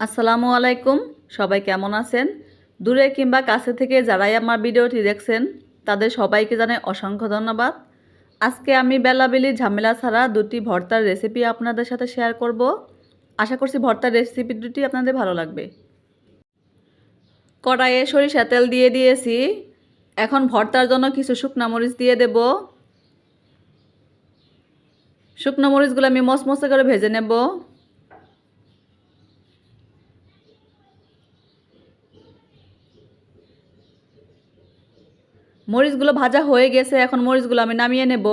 আসসালামু আলাইকুম। সবাই কেমন আছেন? দূরে কিংবা কাছে থেকে যারাই আমার ভিডিওটি দেখছেন তাদের সবাইকে জানাই অসংখ্য ধন্যবাদ। আজকে আমি বেলাবেলি ঝামেলা ছাড়া দুটি ভর্তার রেসিপি আপনাদের সাথে শেয়ার করব। আশা করছি ভর্তার রেসিপি দুটি আপনাদের ভালো লাগবে। কড়াইয়ে সরিষা তেল দিয়ে দিয়েছি। এখন ভর্তার জন্য কিছু শুকনা মরিচ দিয়ে দেব। শুকনো মরিচগুলো আমি মচমচে করে ভেজে নেব। মরিচগুলো ভাজা হয়ে গেছে, এখন মরিচগুলো আমি নামিয়ে নেব।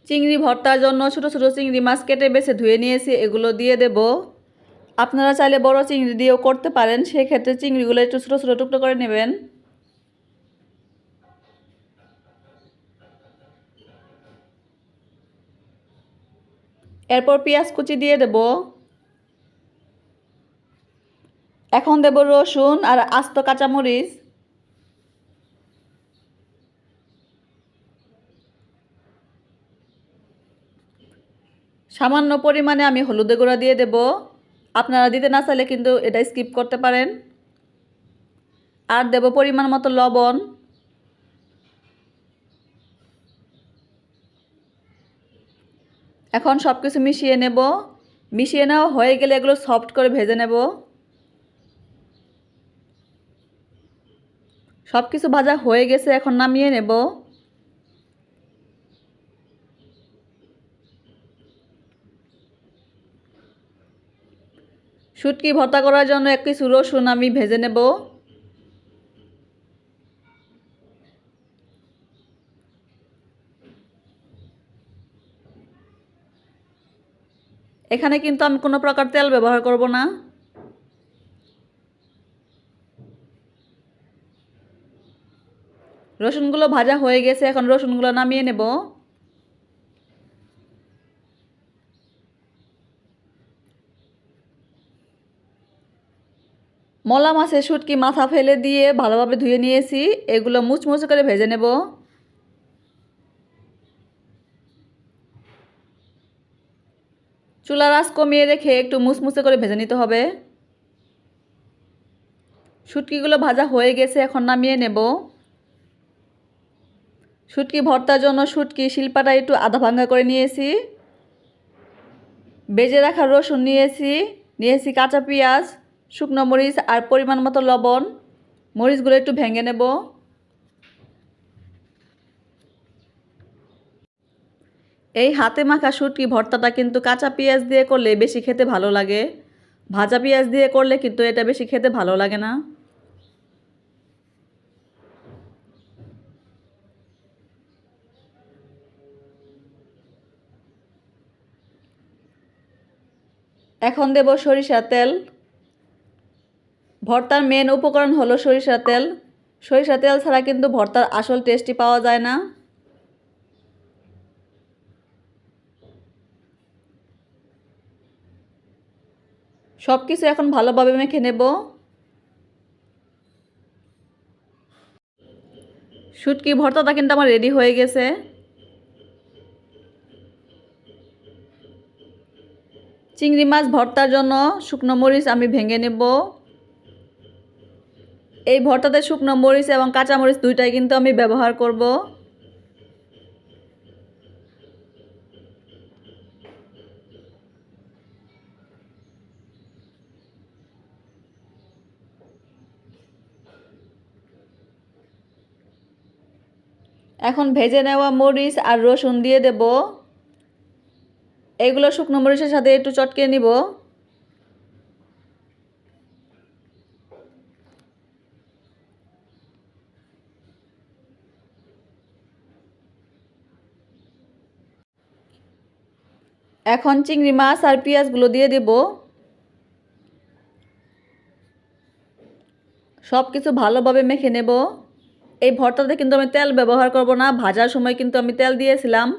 চিংড়ি ভর্তার জন্য ছোটো ছোটো চিংড়ি মাছ কেটে বেছে ধুয়ে নিয়েছি, এগুলো দিয়ে দেব। আপনারা চাইলে বড় চিংড়ি দিয়েও করতে পারেন, সেক্ষেত্রে চিংড়িগুলো একটু ছোটো ছোটো টুকরো করে নেবেন। এরপর পেঁয়াজ কুচি দিয়ে দেব। এখন দেব রসুন আর আস্ত কাঁচামরিচ। সামান্য পরিমাণে আমি হলুদের গুঁড়া দিয়ে দেব। আপনারা দিতে না চাইলে কিন্তু এটা স্কিপ করতে পারেন। আর দেব পরিমাণ মতো লবণ। এখন সব কিছু মিশিয়ে নেব। মিশিয়ে নেওয়া হয়ে গেলে এগুলো সফট করে ভেজে নেব। সব কিছু ভাজা হয়ে গেছে, এখন নামিয়ে নেব। শুটকি ভর্তা করার জন্য কিছু রসুন আমি ভেজে নেব। এখানে কিন্তু আমি কোনো প্রকার তেল ব্যবহার করব না। রসুনগুলো ভাজা হয়ে গেছে, এখন রসুনগুলো নামিয়ে নেব। মলা মাছের শুটকি মাথা ফেলে দিয়ে ভালোভাবে ধুয়ে নিয়েছি, এগুলো মুচমুচে করে ভেজে নেব। চুলার আঁচ কমিয়ে রেখে একটু মুচমুচে করে ভেজে নিতে হবে। শুটকিগুলো ভাজা হয়ে গেছে, এখন নামিয়ে নেব। শুটকি ভর্তার জন্য শুটকি শিলপাটা একটু আধা ভাঙা করে নিয়েছি। বেজে রাখা রসুন নিয়েছি কাঁচা পেঁয়াজ, শুকনো মরিচ আর পরিমাণ মতো লবণ। মরিচগুলো একটু ভেঙে নেব। এই হাতে মাখা শুটকি ভর্তাটা কিন্তু কাঁচা পেঁয়াজ দিয়ে করলে বেশি খেতে ভালো লাগে। ভাজা পেঁয়াজ দিয়ে করলে কিন্তু এটা বেশি খেতে ভালো লাগে না। এখন দেব সরিষার তেল। ভর্তার মেন উপকরণ হলো সরিষার তেল। সরিষার তেল ছাড়া কিন্তু ভর্তার আসল টেস্টি পাওয়া যায় না। সব কিছু এখন ভালোভাবে মেখে নেব। শুটকি ভর্তাটা কিন্তু আমার রেডি হয়ে গেছে। চিংড়ি মাছ ভর্তার জন্য শুকনো মরিচ আমি ভেঙে নেব। এই ভর্তাতে শুকনো মরিচ এবং কাঁচা মরিচ দুইটাই কিন্তু আমি ব্যবহার করব। এখন ভেজে নেওয়া মরিচ আর রসুন দিয়ে দেব। এগুলো শুকনো মরিচের সাথে একটু চটকে নিব। এখন চিংড়ি মাছ আর পেঁয়াজগুলো দিয়ে দেব। সব কিছু ভালোভাবে মেখে নেব। এই ভর্তাতে কিন্তু আমি তেল ব্যবহার করব না, ভাজার সময় কিন্তু আমি তেল দিয়েছিলাম।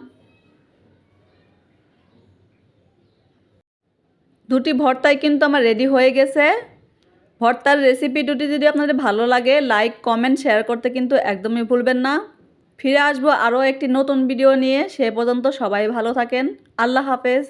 দুটি ভর্তাই কিন্তু আমার রেডি হয়ে গেছে। ভর্তার রেসিপি দুটি যদি আপনাদের ভালো লাগে লাইক কমেন্ট শেয়ার করতে কিন্তু একদমই ভুলবেন না। ফিরে আসবো আরও একটি নতুন ভিডিও নিয়ে, সে পর্যন্ত সবাই ভালো থাকেন। আল্লাহ হাফেজ।